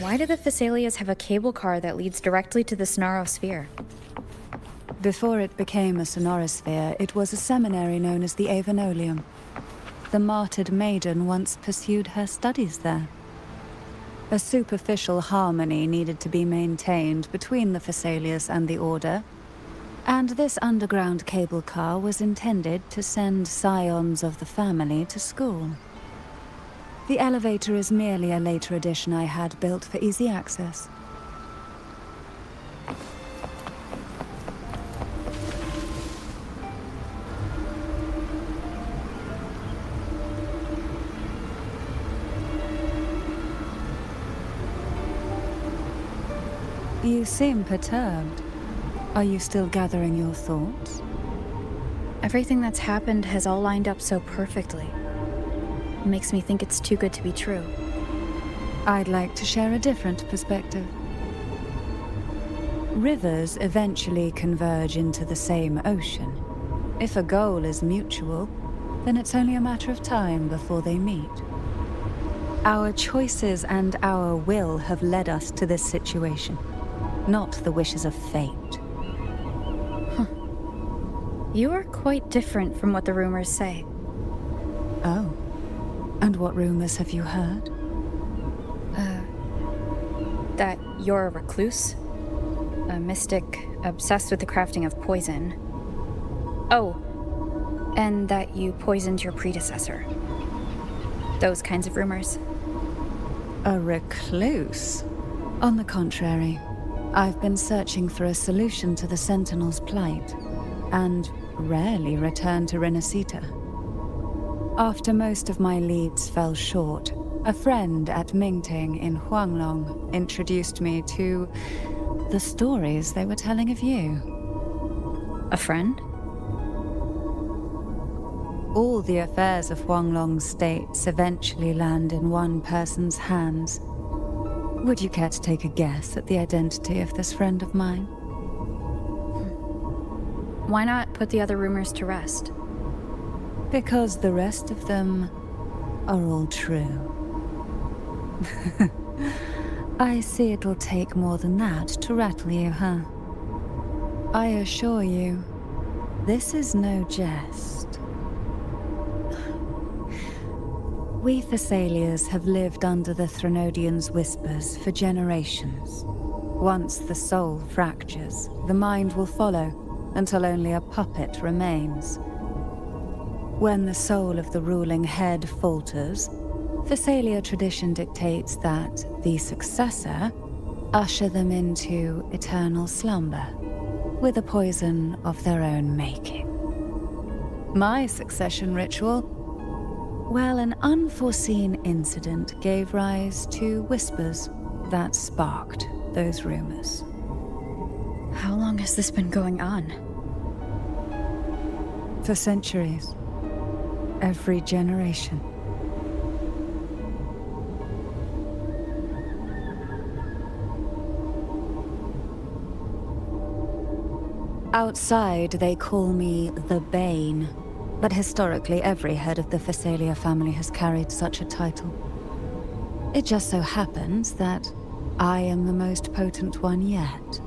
Why do the Thessalias have a cable car that leads directly to the Sonarosphere? Before it became a Sonarosphere, it was a seminary known as the Avenolium. The martyred maiden once pursued her studies there. A superficial harmony needed to be maintained between the Thessalias and the Order, and this underground cable car was intended to send scions of the family to school. The elevator is merely a later addition I had built for easy access. You seem perturbed. Are you still gathering your thoughts? Everything that's happened has all lined up so perfectly. It makes me think it's too good to be true. I'd like to share a different perspective. Rivers eventually converge into the same ocean. If a goal is mutual, then it's only a matter of time before they meet. Our choices and our will have led us to this situation, not the wishes of fate. You are quite different from what the rumors say. Oh. And what rumors have you heard? That you're a recluse, a mystic obsessed with the crafting of poison. Oh, and that you poisoned your predecessor. Those kinds of rumors. A recluse? On the contrary, I've been searching for a solution to the Sentinel's plight, and rarely return to Renacita. After most of my leads fell short, a friend at Mingting in Huanglong introduced me to the stories they were telling of you. A friend? All the affairs of Huanglong states eventually land in one person's hands. Would you care to take a guess at the identity of this friend of mine? Why not put the other rumors to rest? Because the rest of them are all true. I see it'll take more than that to rattle you, huh? I assure you, this is no jest. We Thessalias have lived under the Threnodians' whispers for generations. Once the soul fractures, the mind will follow, until only a puppet remains. When the soul of the ruling head falters, Thessalia tradition dictates that the successor usher them into eternal slumber, with a poison of their own making. My succession ritual? Well, an unforeseen incident gave rise to whispers that sparked those rumors. How long has this been going on? For centuries. Every generation. Outside, they call me the Bane, but historically every head of the Thessalia family has carried such a title. It just so happens that I am the most potent one yet.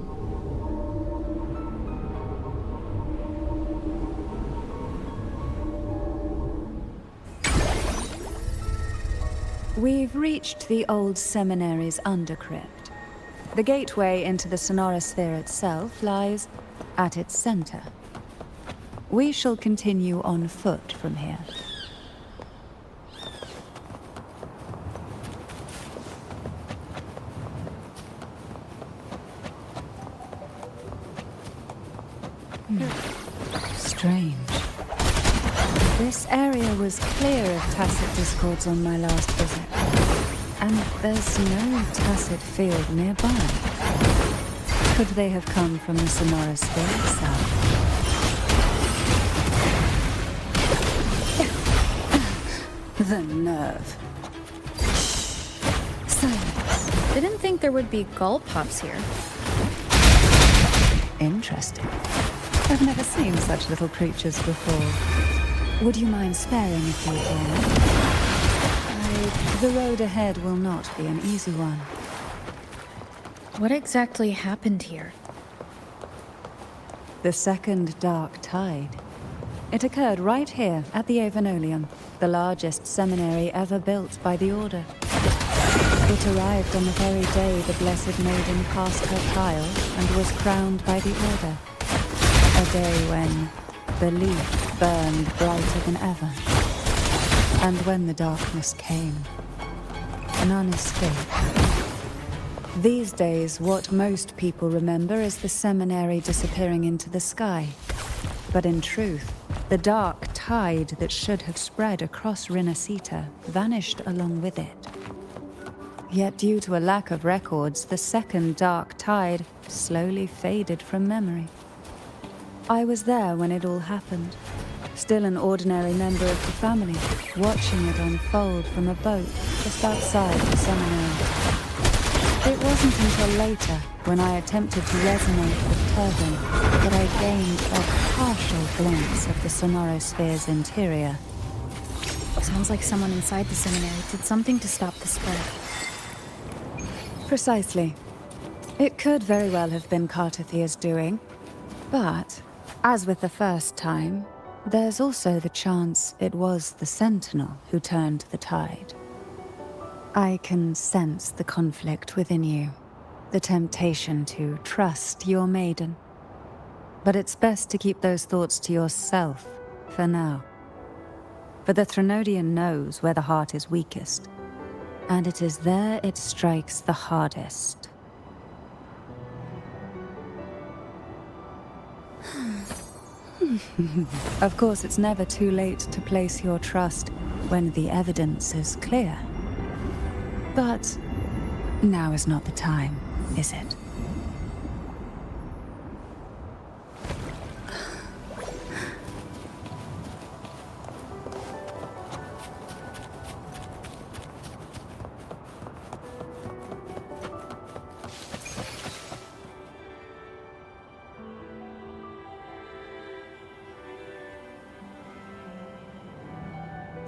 We've reached the old seminary's undercrypt. The gateway into the Sonarosphere itself lies at its center. We shall continue on foot from here. Strange. This area was clear of tacit discords on my last visit, and there's no tacit field nearby. Could they have come from the Sonarosphere itself? The nerve. Silence. Didn't think there would be gull pups here. Interesting. I've never seen such little creatures before. Would you mind sparing a few for me? The road ahead will not be an easy one. What exactly happened here? The second dark tide. It occurred right here at the Avenolium, the largest seminary ever built by the Order. It arrived on the very day the Blessed Maiden passed her trial and was crowned by the Order. A day when belief burned brighter than ever. And when the darkness came, none escaped. These days, what most people remember is the seminary disappearing into the sky. But in truth, the dark tide that should have spread across Rinascita vanished along with it. Yet due to a lack of records, the second dark tide slowly faded from memory. I was there when it all happened, still an ordinary member of the family, watching it unfold from a boat just outside the seminary. It wasn't until later, when I attempted to resonate with Turvin, that I gained a partial glimpse of the Sonorosphere's interior. Sounds like someone inside the seminary did something to stop the spread. Precisely. It could very well have been Cartathia's doing, but, as with the first time, there's also the chance it was the Sentinel who turned the tide. I can sense the conflict within you, the temptation to trust your maiden. But it's best to keep those thoughts to yourself for now. For the Threnodian knows where the heart is weakest, and it is there it strikes the hardest. Of course, it's never too late to place your trust when the evidence is clear. But now is not the time, is it?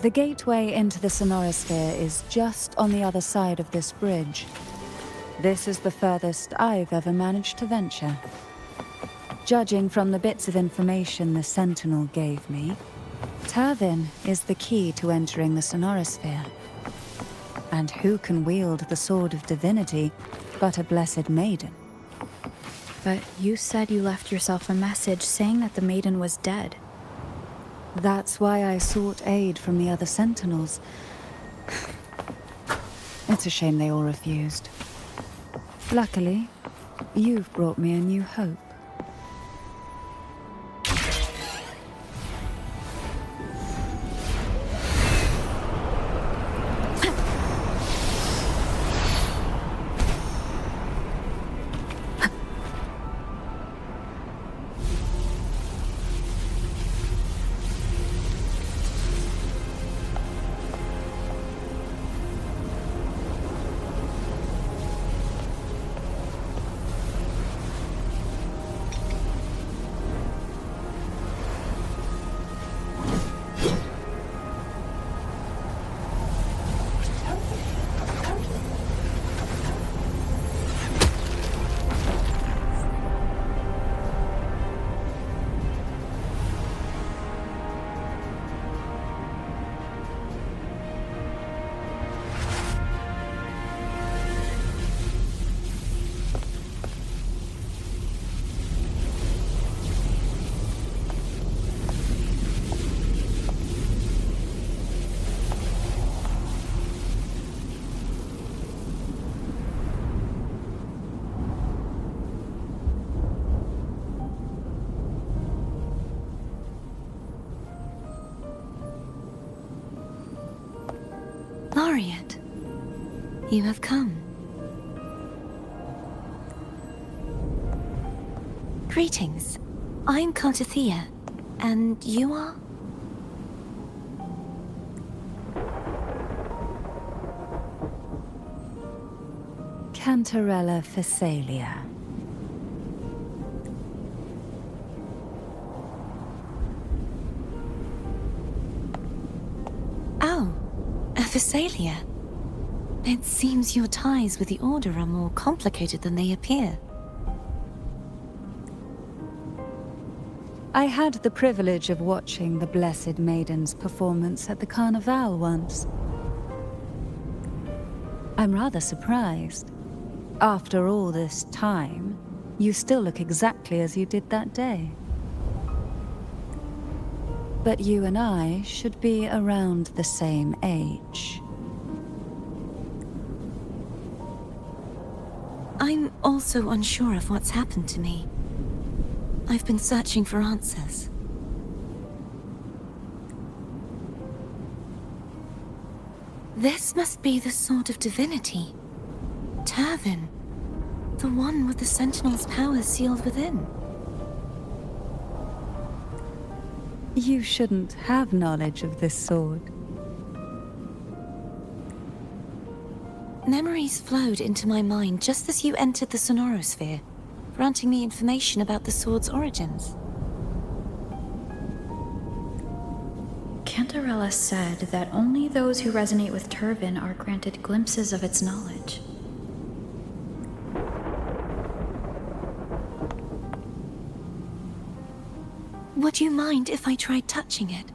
The gateway into the Sonorosphere is just on the other side of this bridge. This is the furthest I've ever managed to venture. Judging from the bits of information the Sentinel gave me, Turvin is the key to entering the Sonorosphere. And who can wield the Sword of Divinity but a Blessed Maiden? But you said you left yourself a message saying that the maiden was dead. That's why I sought aid from the other Sentinels. It's a shame they all refused. Luckily, you've brought me a new hope. Laureate, you have come. Greetings. I'm Cartathea, and you are? Cantarella Phasalia. Oh, a Phasalia. It seems your ties with the Order are more complicated than they appear. I had the privilege of watching the Blessed Maiden's performance at the Carnival once. I'm rather surprised. After all this time, you still look exactly as you did that day. But you and I should be around the same age. I'm also unsure of what's happened to me. I've been searching for answers. This must be the sword of divinity. Turvin. The one with the Sentinel's powers sealed within. You shouldn't have knowledge of this sword. Memories flowed into my mind just as you entered the Sonorosphere, granting me information about the sword's origins. Cantarella said that only those who resonate with Turvin are granted glimpses of its knowledge. Would you mind if I tried touching it?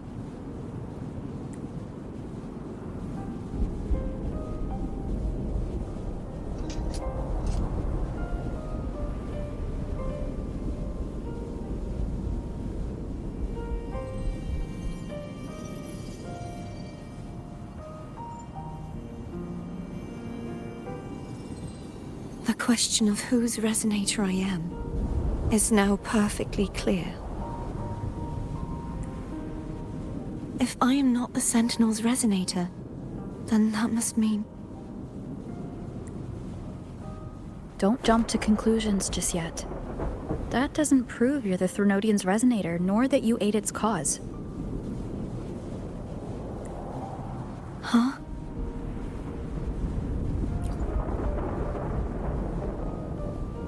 The question of whose resonator I am is now perfectly clear. If I am not the Sentinel's resonator, then that must mean... Don't jump to conclusions just yet. That doesn't prove you're the Threnodian's resonator, nor that you aid its cause. Huh?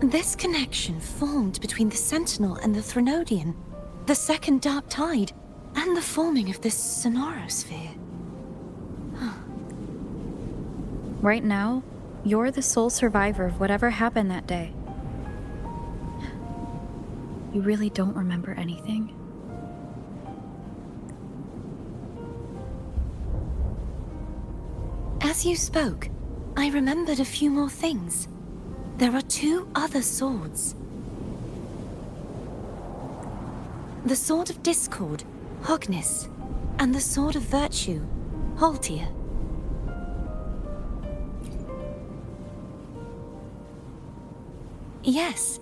This connection formed between the Sentinel and the Threnodian, the second Dark Tide, and the forming of this Sonorosphere. Right now, you're the sole survivor of whatever happened that day. You really don't remember anything? As you spoke, I remembered a few more things. There are 2 other swords. The Sword of Discord, Hognis, and the Sword of Virtue, Haltia. Yes.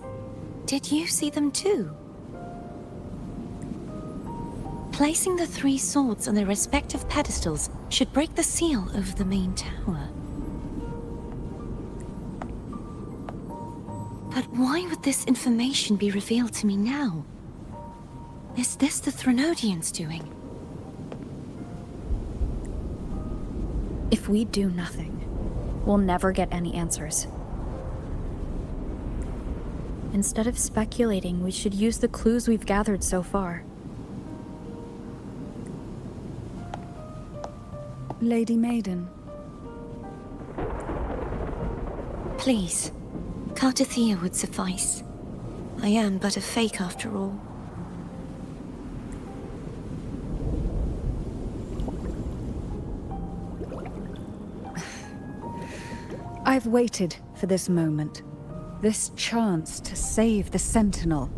Did you see them too? Placing the 3 swords on their respective pedestals should break the seal over the main tower. But why would this information be revealed to me now? Is this the Threnodians' doing? If we do nothing, we'll never get any answers. Instead of speculating, we should use the clues we've gathered so far. Lady Maiden. Please, Cartathea would suffice. I am but a fake after all. I've waited for this moment. This chance to save the Sentinel.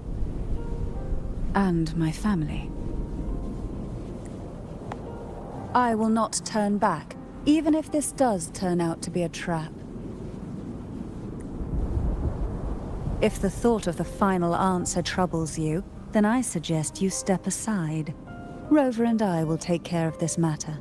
And my family. I will not turn back, even if this does turn out to be a trap. If the thought of the final answer troubles you, then I suggest you step aside. Rover and I will take care of this matter.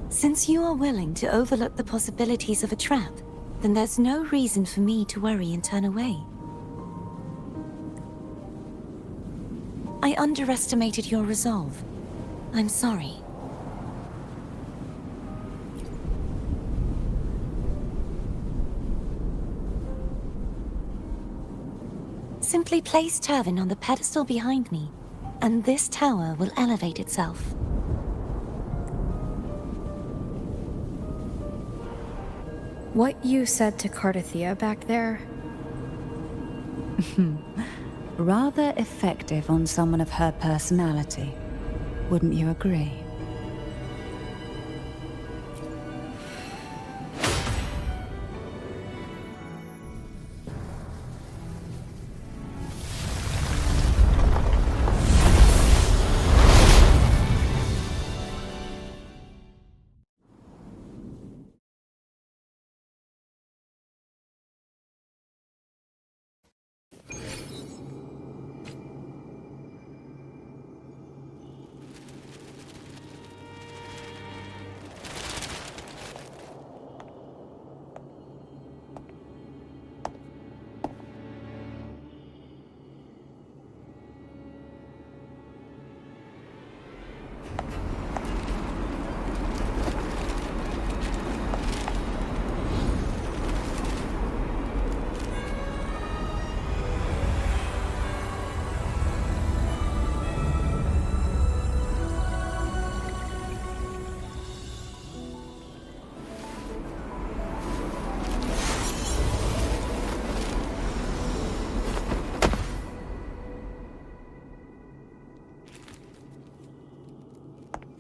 Since you are willing to overlook the possibilities of a trap, then there's no reason for me to worry and turn away. I underestimated your resolve. I'm sorry. Simply place Turvin on the pedestal behind me, and this tower will elevate itself. What you said to Cardathea back there? Rather effective on someone of her personality. Wouldn't you agree?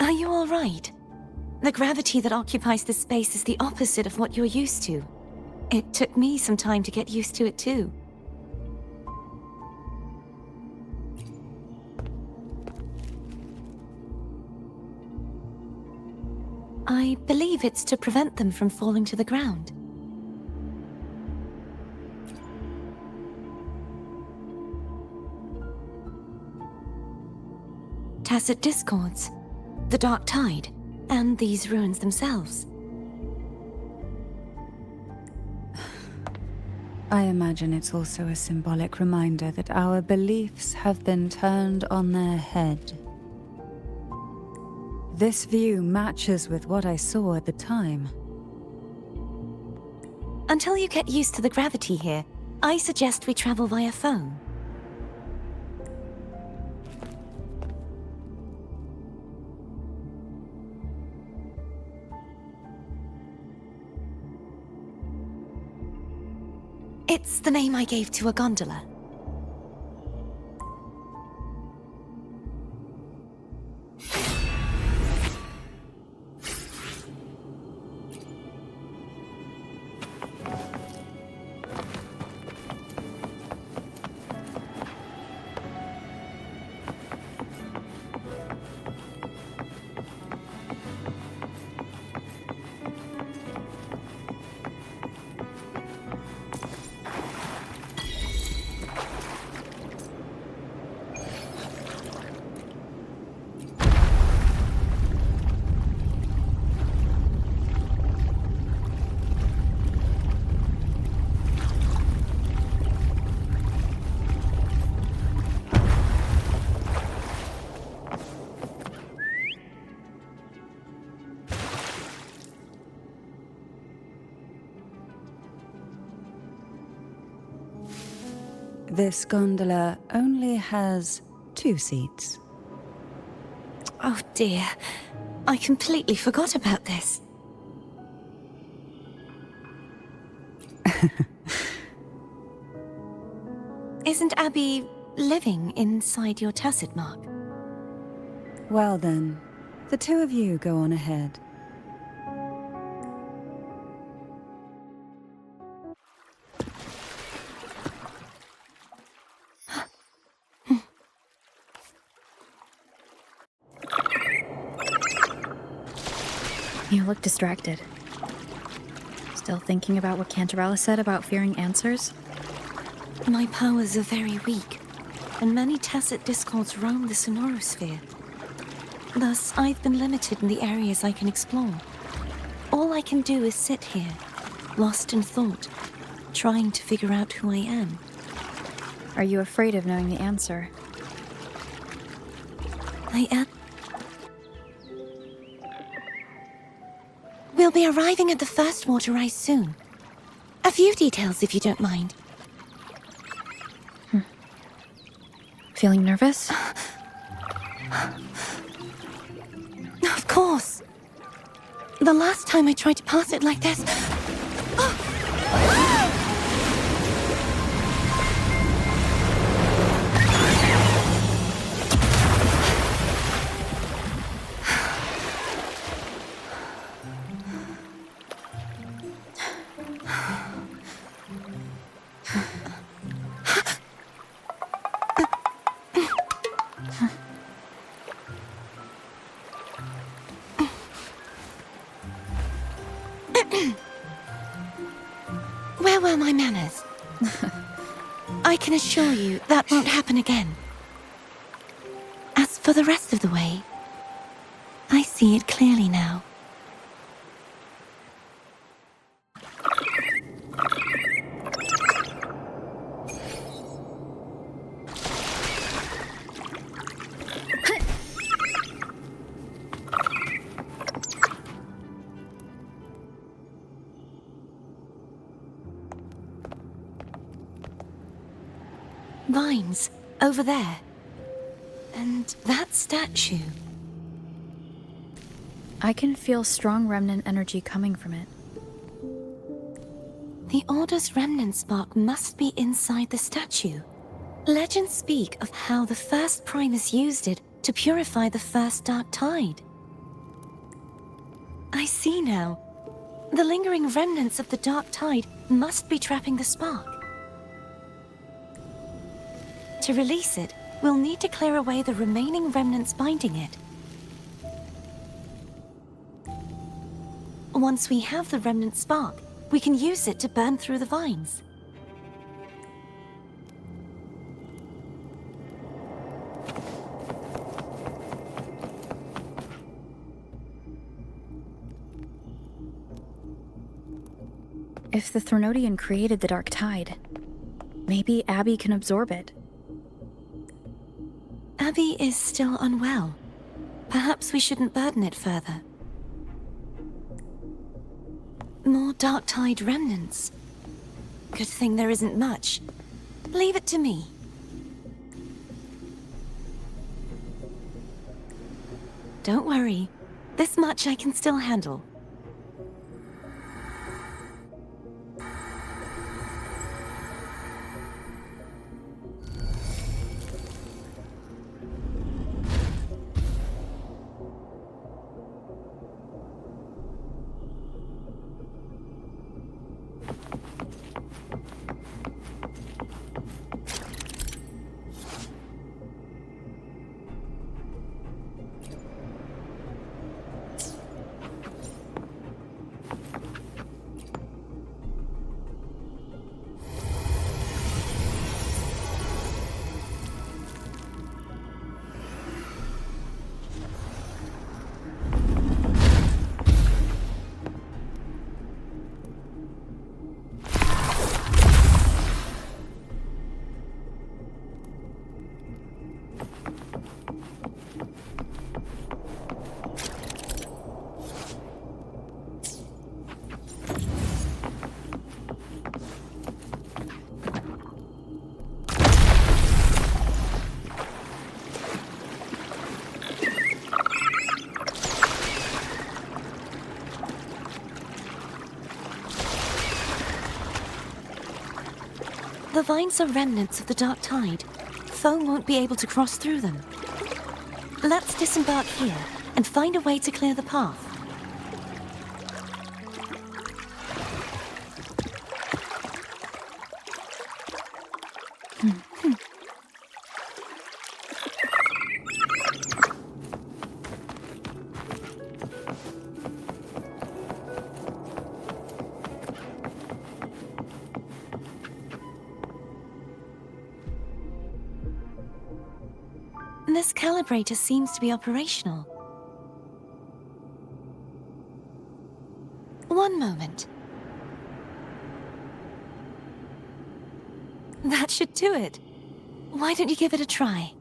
Are you all right? The gravity that occupies this space is the opposite of what you're used to. It took me some time to get used to it too. I believe it's to prevent them from falling to the ground. Tacit discords, the dark tide, and these ruins themselves. I imagine it's also a symbolic reminder that our beliefs have been turned on their head. This view matches with what I saw at the time. Until you get used to the gravity here, I suggest we travel via phone. It's the name I gave to a gondola. This gondola only has 2 seats. Oh dear, I completely forgot about this. Isn't Abby living inside your tacit mark? Well then, the 2 of you go on ahead. You look distracted. Still thinking about what Cantarella said about fearing answers? My powers are very weak, and many tacit discords roam the sonorosphere. Thus, I've been limited in the areas I can explore. All I can do is sit here, lost in thought, trying to figure out who I am. Are you afraid of knowing the answer? I am. We'll be arriving at the first water rise soon. A few details, if you don't mind. Feeling nervous? Of course. The last time I tried to pass it like this... Where were my manners? I can assure you that won't happen again. As for the rest of the way, I see it clearly now. Vines, over there. And that statue. I can feel strong remnant energy coming from it. The Order's remnant spark must be inside the statue. Legends speak of how the first Primus used it to purify the first dark tide. I see now. The lingering remnants of the dark tide must be trapping the spark. To release it, we'll need to clear away the remaining remnants binding it. Once we have the remnant spark, we can use it to burn through the vines. If the Threnodian created the dark tide, maybe Abby can absorb it. Abby is still unwell. Perhaps we shouldn't burden it further. More dark tide remnants. Good thing there isn't much. Leave it to me. Don't worry. This much I can still handle. The vines are remnants of the dark tide. Foam won't be able to cross through them. Let's disembark here and find a way to clear the path. This calibrator seems to be operational. One moment. That should do it. Why don't you give it a try?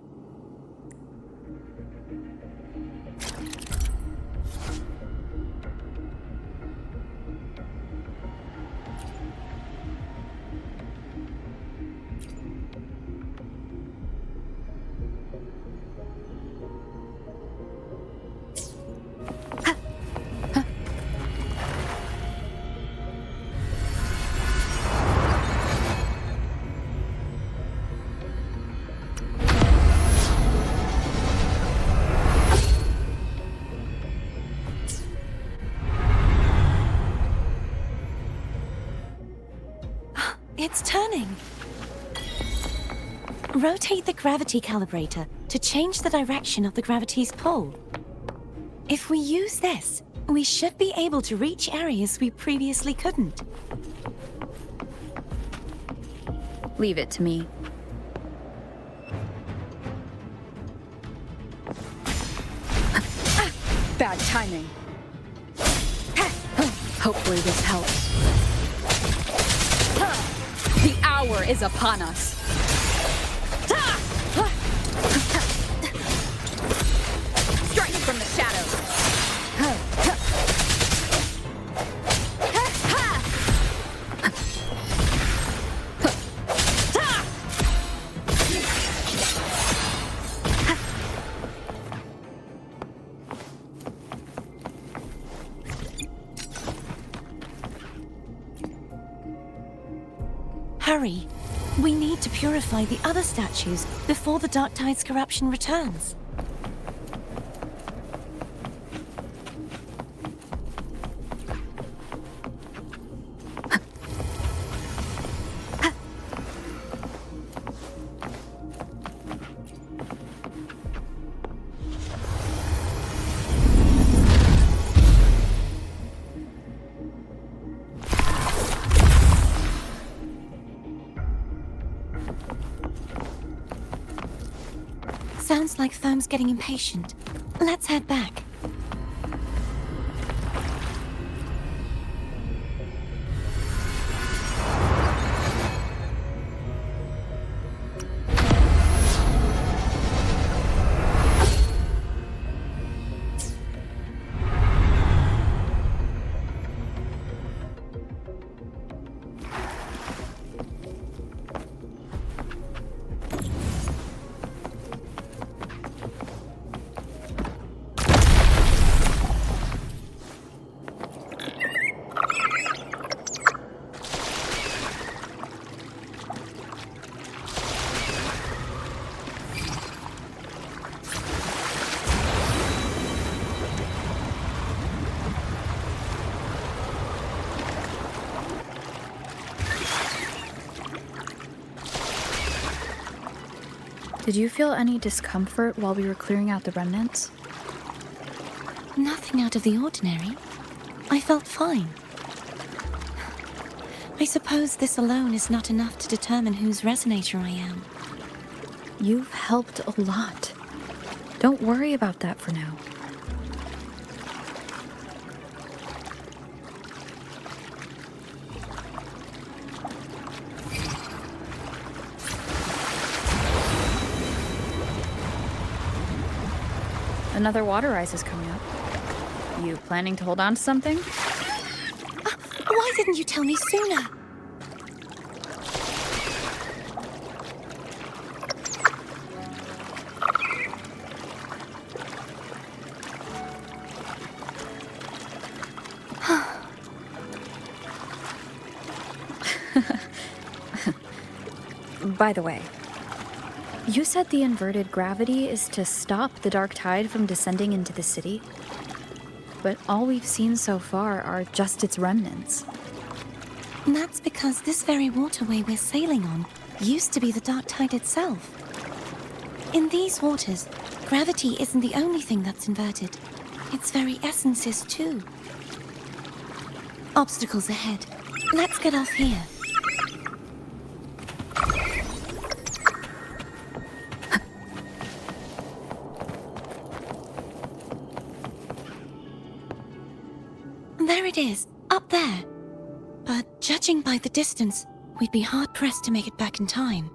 It's turning. Rotate the gravity calibrator to change the direction of the gravity's pull. If we use this, we should be able to reach areas we previously couldn't. Leave it to me. Bad timing. Hopefully this helps. The hour is upon us. Strike from the shadows. Hurry. We need to purify the other statues before the Dark Tide's corruption returns. Sounds like Therm's getting impatient. Let's head back. Did you feel any discomfort while we were clearing out the remnants? Nothing out of the ordinary. I felt fine. I suppose this alone is not enough to determine whose resonator I am. You've helped a lot. Don't worry about that for now. Another water rise is coming up. You planning to hold on to something? Why didn't you tell me sooner? By the way, you said the inverted gravity is to stop the dark tide from descending into the city, but all we've seen so far are just its remnants. And that's because this very waterway we're sailing on used to be the dark tide itself. In these waters, gravity isn't the only thing that's inverted. Its very essence is too. Obstacles ahead. Let's get off here. There it is, up there. But judging by the distance, we'd be hard-pressed to make it back in time.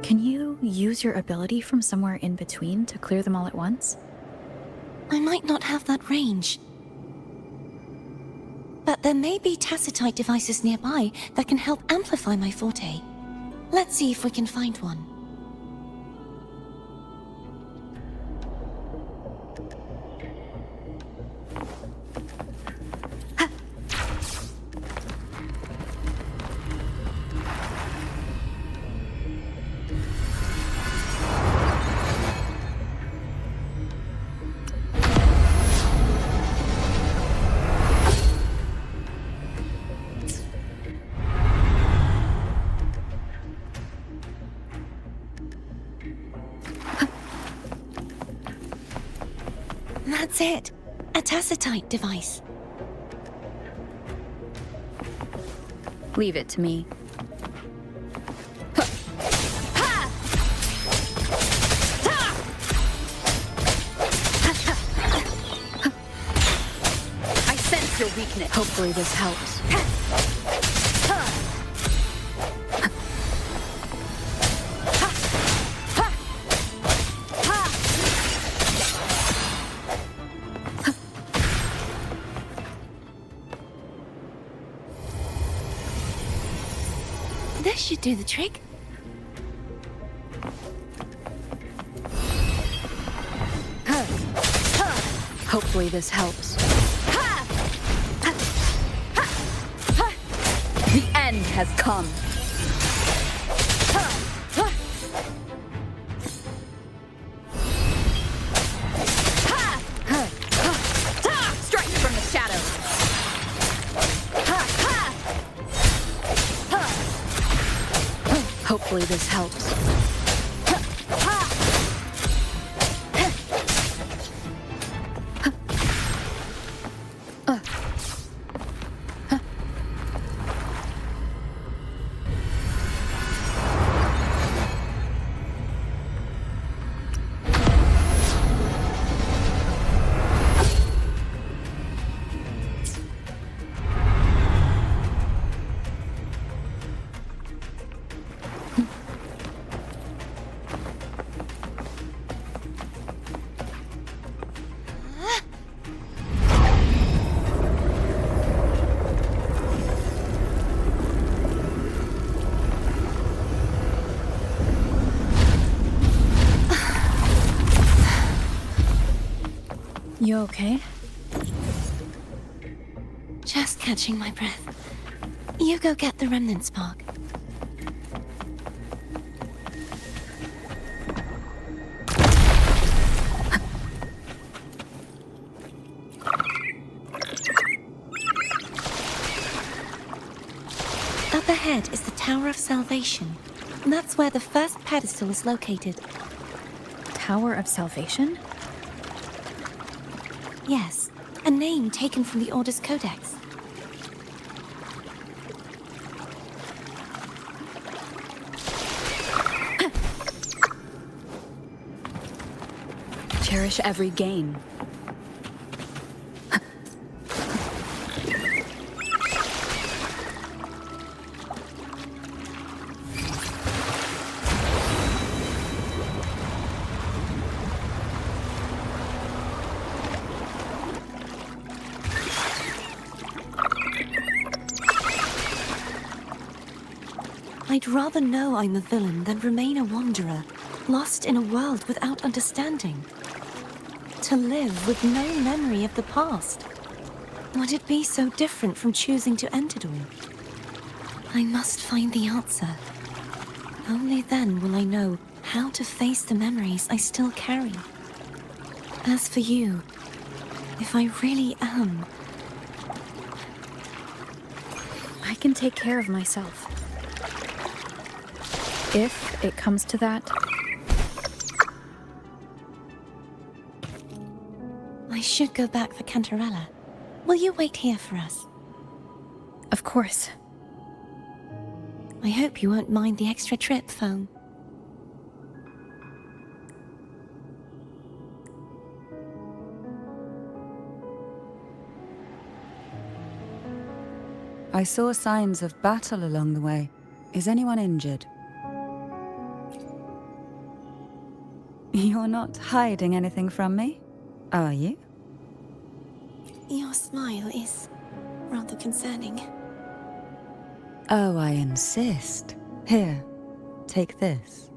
Can you use your ability from somewhere in between to clear them all at once? I might not have that range. But there may be tacitite devices nearby that can help amplify my forte. Let's see if we can find one. That's it. A tacitite device. Leave it to me. I sense your weakness. Hopefully this helps. This should do the trick. Hopefully this helps. The end has come. Strike from the shadows. Hopefully this helps. You okay? Just catching my breath. You go get the remnant spark. Up ahead is the Tower of Salvation. That's where the first pedestal is located. Tower of Salvation? Yes, a name taken from the Order's Codex. Cherish every gain. I'd rather know I'm a villain than remain a wanderer, lost in a world without understanding. To live with no memory of the past. Would it be so different from choosing to end it all? I must find the answer. Only then will I know how to face the memories I still carry. As for you, if I really am... I can take care of myself. If it comes to that. I should go back for Cantarella. Will you wait here for us? Of course. I hope you won't mind the extra trip, phone. I saw signs of battle along the way. Is anyone injured? You're not hiding anything from me, are you? Your smile is rather concerning. Oh, I insist. Here, take this.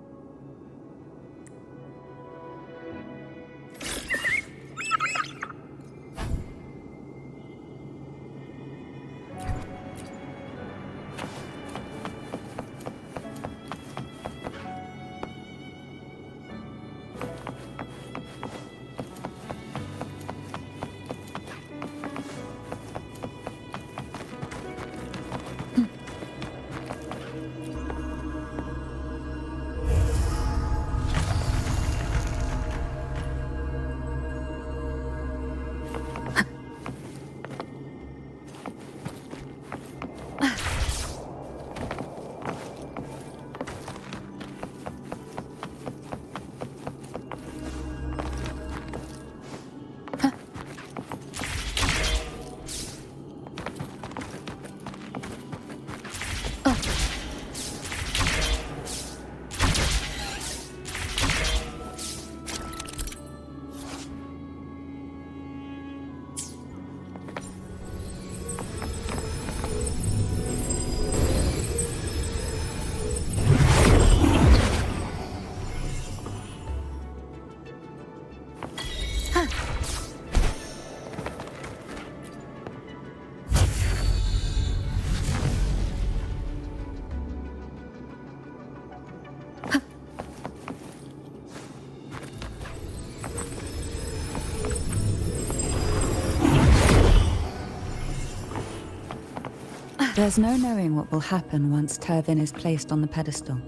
There's no knowing what will happen once Turvin is placed on the pedestal.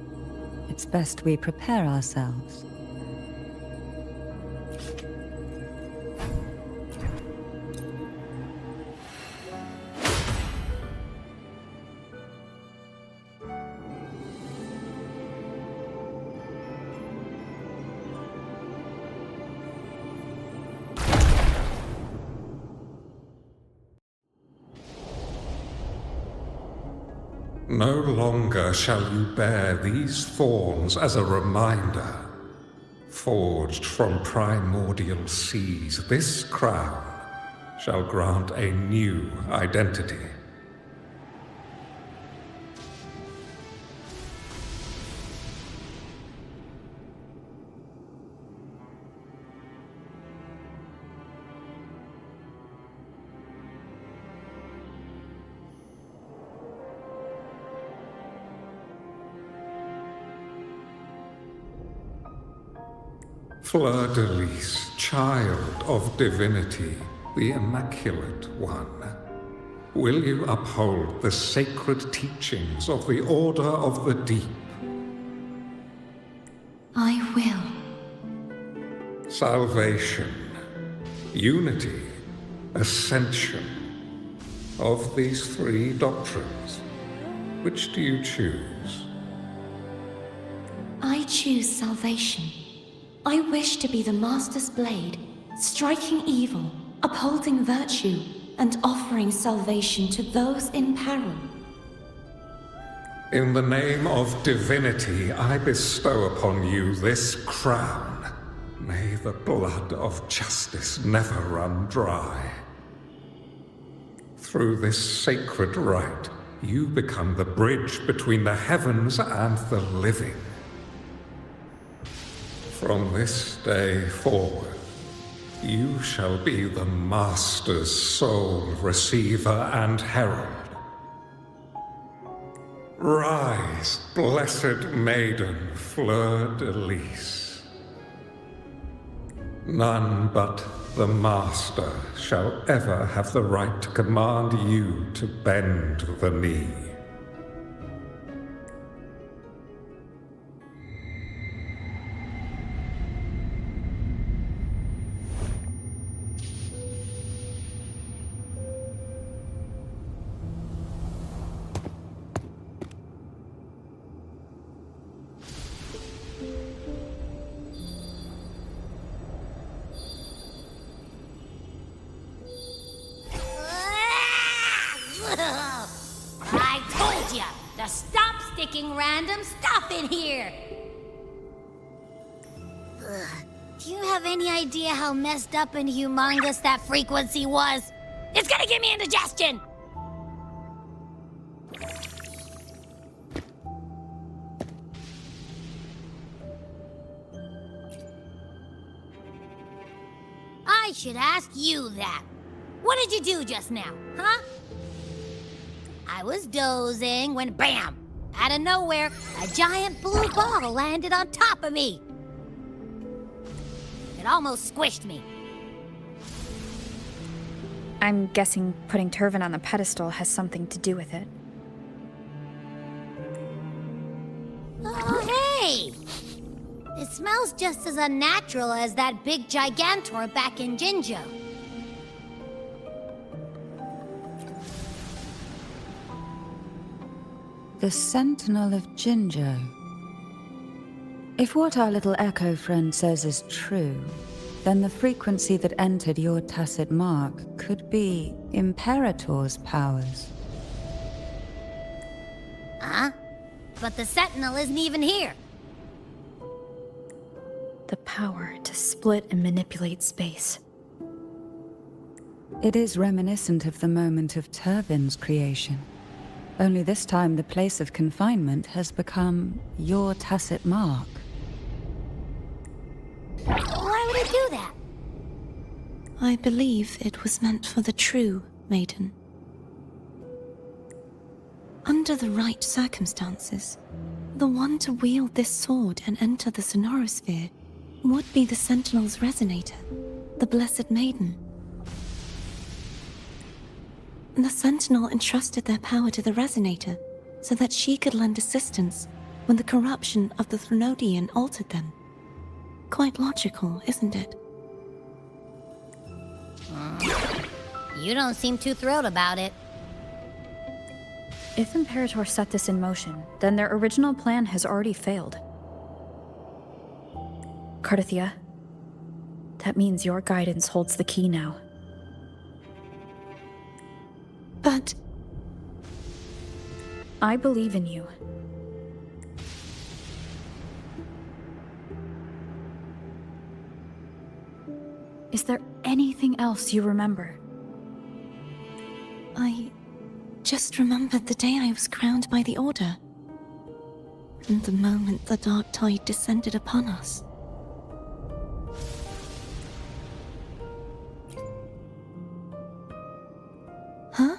It's best we prepare ourselves. No longer shall you bear these thorns as a reminder. Forged from primordial seas, this crown shall grant a new identity. Fleur-de-Lis, child of divinity, the Immaculate One, will you uphold the sacred teachings of the Order of the Deep? I will. Salvation, unity, ascension. Of these three doctrines, which do you choose? I choose salvation. I wish to be the Master's blade, striking evil, upholding virtue, and offering salvation to those in peril. In the name of divinity, I bestow upon you this crown. May the blood of justice never run dry. Through this sacred rite, you become the bridge between the heavens and the living. From this day forward, you shall be the Master's sole receiver and herald. Rise, blessed maiden Fleur-de-Lis. None but the Master shall ever have the right to command you to bend the knee. I told ya to stop sticking random stuff in here! Ugh. Do you have any idea how messed up and humongous that frequency was? It's gonna give me indigestion! I should ask you that. What did you do just now, huh? I was dozing when BAM! Out of nowhere, a giant blue ball landed on top of me. It almost squished me. I'm guessing putting Turvin on the pedestal has something to do with it. Oh, hey! It smells just as unnatural as that big gigantor back in Jinzhou. The Sentinel of Jinzhou. If what our little echo friend says is true, then the frequency that entered your tacit mark could be Imperator's powers. Huh? But the Sentinel isn't even here. The power to split and manipulate space. It is reminiscent of the moment of Turvin's creation. Only this time the place of confinement has become your tacit mark. Why would it do that? I believe it was meant for the true maiden. Under the right circumstances, the one to wield this sword and enter the sonorosphere would be the Sentinel's resonator, the Blessed Maiden. The Sentinel entrusted their power to the Resonator so that she could lend assistance when the corruption of the Threnodian altered them. Quite logical, isn't it? You don't seem too thrilled about it. If Imperator set this in motion, then their original plan has already failed. Cardithia, that means your guidance holds the key now. But I believe in you. Is there anything else you remember? I just remembered the day I was crowned by the Order. And the moment the dark tide descended upon us. Huh?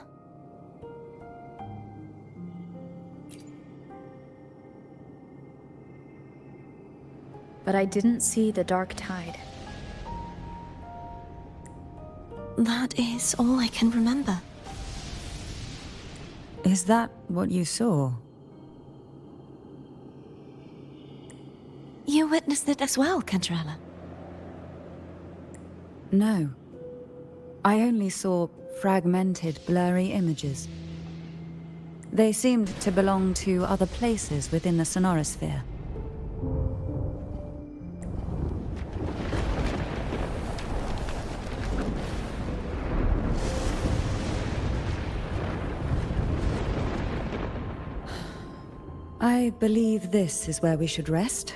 But I didn't see the dark tide. That is all I can remember. Is that what you saw? You witnessed it as well, Cantarella. No. I only saw fragmented, blurry images. They seemed to belong to other places within the sonorosphere. I believe this is where we should rest.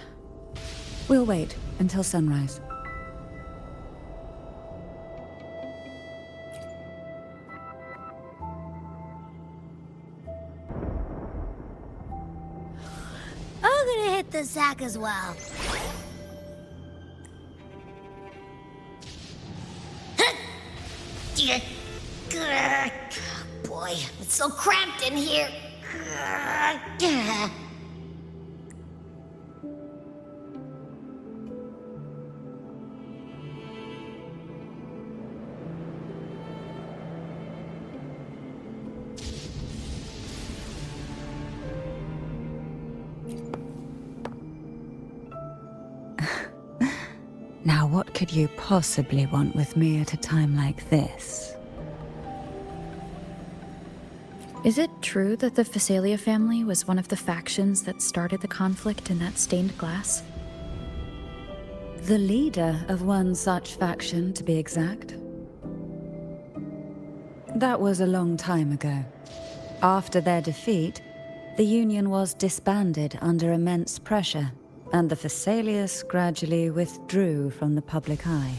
We'll wait until sunrise. I'm gonna hit the sack as well. Boy, it's so cramped in here. Now, what could you possibly want with me at a time like this? Is it true that the Phasalia family was one of the factions that started the conflict in that stained glass? The leader of one such faction, to be exact. That was a long time ago. After their defeat, the Union was disbanded under immense pressure, and the Phasalius gradually withdrew from the public eye.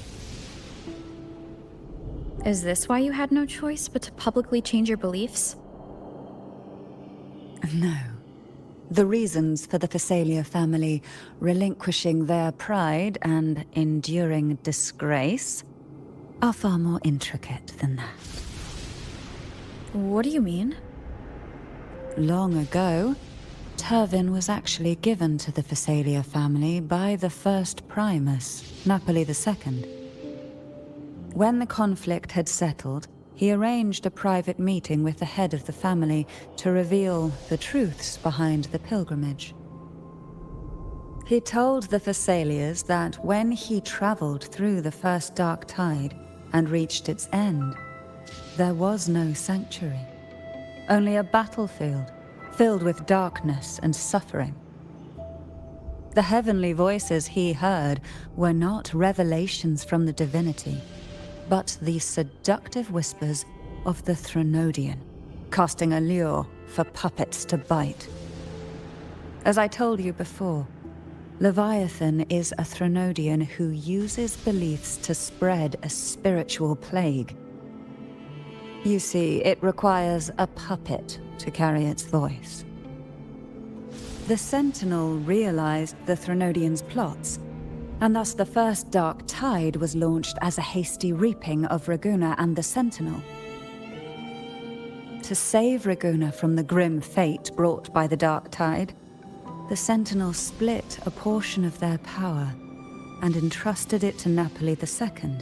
Is this why you had no choice but to publicly change your beliefs? No. The reasons for the Phasalia family relinquishing their pride and enduring disgrace are far more intricate than that. What do you mean? Long ago, Turvin was actually given to the Phasalia family by the first Primus, Napoli II. When the conflict had settled, he arranged a private meeting with the head of the family to reveal the truths behind the pilgrimage. He told the Phasalias that when he traveled through the first dark tide and reached its end, there was no sanctuary, only a battlefield filled with darkness and suffering. The heavenly voices he heard were not revelations from the divinity, but the seductive whispers of the Threnodian, casting a lure for puppets to bite. As I told you before, Leviathan is a Threnodian who uses beliefs to spread a spiritual plague. You see, it requires a puppet to carry its voice. The Sentinel realized the Threnodian's plots, and thus the first dark tide was launched as a hasty reaping of Raguna and the Sentinel. To save Raguna from the grim fate brought by the dark tide, the Sentinel split a portion of their power and entrusted it to Napoli II.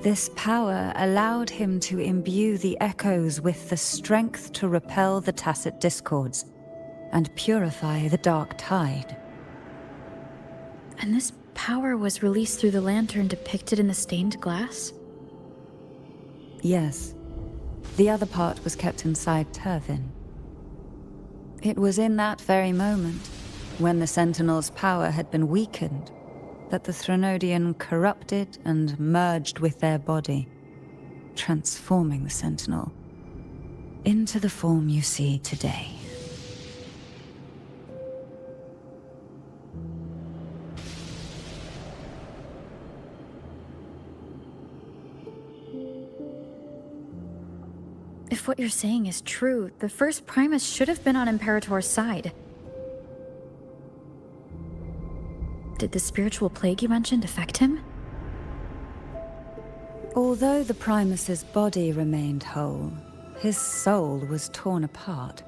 This power allowed him to imbue the echoes with the strength to repel the tacit discords and purify the dark tide. And this power was released through the lantern depicted in the stained glass? Yes. The other part was kept inside Turvin. It was in that very moment, when the Sentinel's power had been weakened, that the Threnodian corrupted and merged with their body, transforming the Sentinel into the form you see today. If what you're saying is true, the first Primus should have been on Imperator's side. Did the spiritual plague you mentioned affect him? Although the Primus's body remained whole, his soul was torn apart,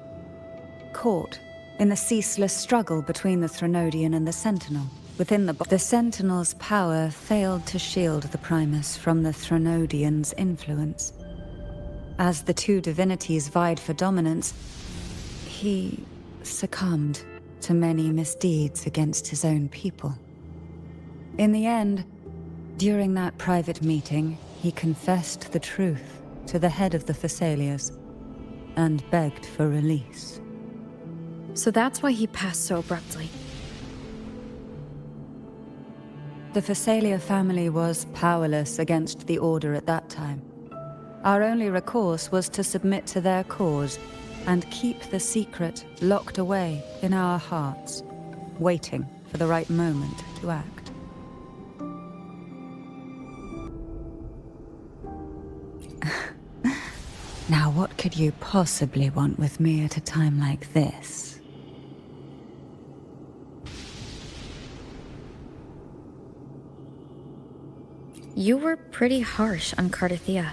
caught in the ceaseless struggle between the Threnodian and the Sentinel. Within the Sentinel's power failed to shield the Primus from the Threnodian's influence. As the two divinities vied for dominance, he succumbed to many misdeeds against his own people. In the end, during that private meeting, he confessed the truth to the head of the Thessalias and begged for release. So that's why he passed so abruptly. The Thessalia family was powerless against the Order at that time. Our only recourse was to submit to their cause and keep the secret locked away in our hearts, waiting for the right moment to act. Now, what could you possibly want with me at a time like this? You were pretty harsh on Cardathea.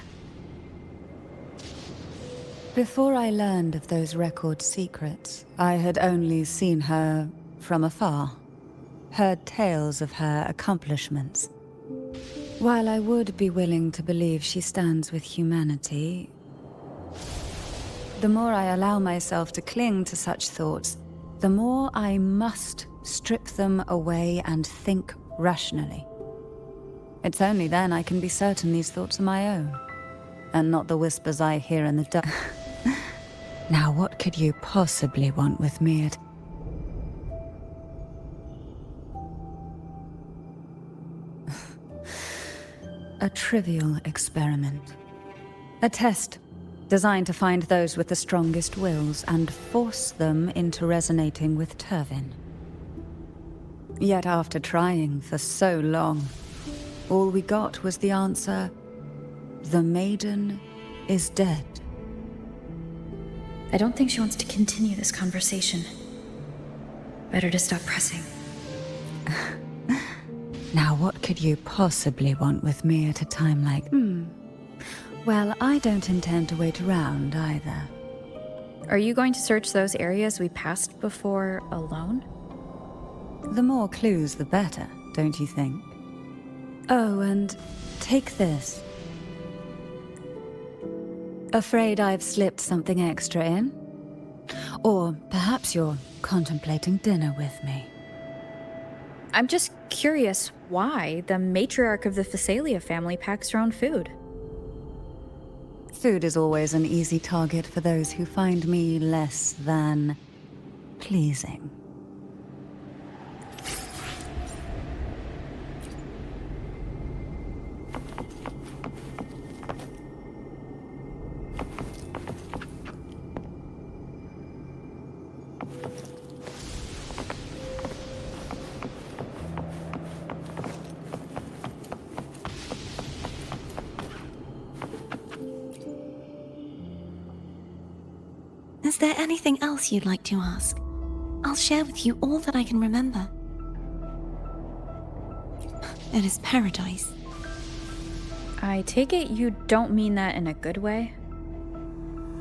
Before I learned of those record secrets, I had only seen her from afar, heard tales of her accomplishments. While I would be willing to believe she stands with humanity, the more I allow myself to cling to such thoughts, the more I must strip them away and think rationally. It's only then I can be certain these thoughts are my own, and not the whispers I hear in the dark. Now, what could you possibly want with me at... A trivial experiment. A test designed to find those with the strongest wills and force them into resonating with Turvin. Yet after trying for so long, all we got was the answer, "The maiden is dead." I don't think she wants to continue this conversation. Better to stop pressing. Now, what could you possibly want with me at a time like... Well, I don't intend to wait around either. Are you going to search those areas we passed before alone? The more clues, the better, don't you think? Oh, and take this. Afraid I've slipped something extra in? Or perhaps you're contemplating dinner with me. I'm just curious why the matriarch of the Thessalia family packs her own food. Food is always an easy target for those who find me less than pleasing. Is there anything else you'd like to ask? I'll share with you all that I can remember. It is paradise. I take it you don't mean that in a good way?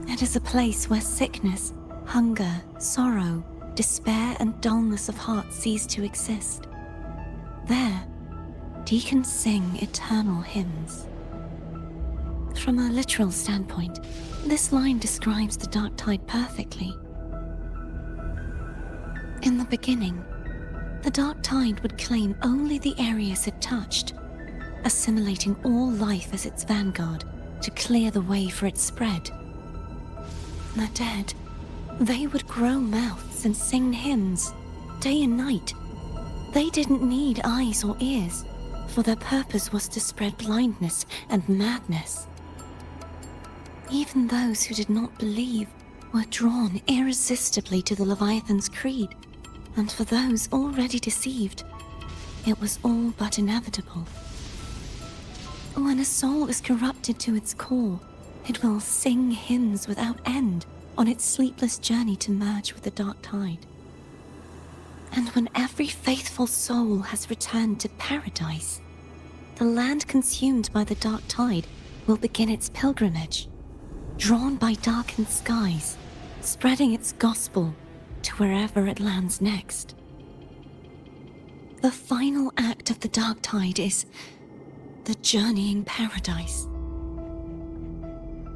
It is a place where sickness, hunger, sorrow, despair, and dullness of heart cease to exist. There, deacons sing eternal hymns. From a literal standpoint, this line describes the Dark Tide perfectly. In the beginning, the Dark Tide would claim only the areas it touched, assimilating all life as its vanguard to clear the way for its spread. The dead, they would grow mouths and sing hymns, day and night. They didn't need eyes or ears, for their purpose was to spread blindness and madness. Even those who did not believe were drawn irresistibly to the Leviathan's creed, and for those already deceived, it was all but inevitable. When a soul is corrupted to its core, it will sing hymns without end on its sleepless journey to merge with the Dark Tide. And when every faithful soul has returned to paradise, the land consumed by the Dark Tide will begin its pilgrimage, drawn by darkened skies, spreading its gospel to wherever it lands next. The final act of the Dark Tide is the journeying paradise.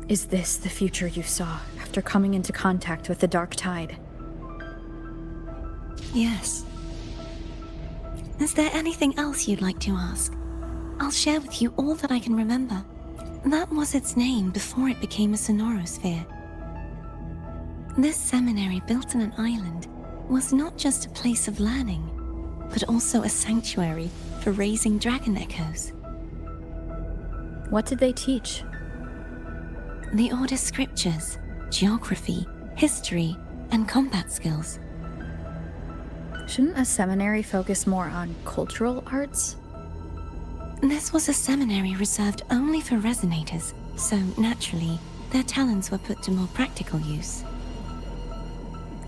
Is this the future you saw after coming into contact with the Dark Tide? Yes. Is there anything else you'd like to ask? I'll share with you all that I can remember. That was its name before it became a sonorosphere. This seminary, built on an island, was not just a place of learning, but also a sanctuary for raising dragon echoes. What did they teach? The Order's scriptures, geography, history, and combat skills. Shouldn't a seminary focus more on cultural arts? This was a seminary reserved only for resonators, so naturally, their talents were put to more practical use.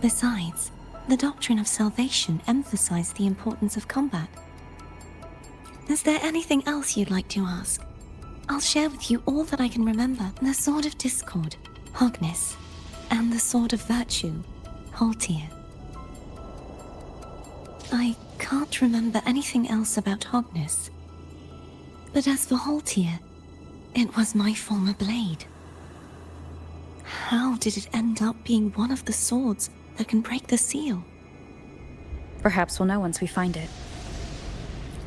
Besides, the doctrine of salvation emphasized the importance of combat. Is there anything else you'd like to ask? I'll share with you all that I can remember. The Sword of Discord, Hogness, and the Sword of Virtue, Haltir. I can't remember anything else about Hogness. But as for Haltir, it was my former blade. How did it end up being one of the swords that can break the seal? Perhaps we'll know once we find it.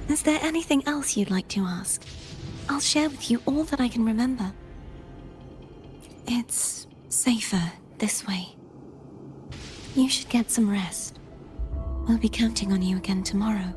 Is there anything else you'd like to ask? I'll share with you all that I can remember. It's safer this way. You should get some rest. We'll be counting on you again tomorrow.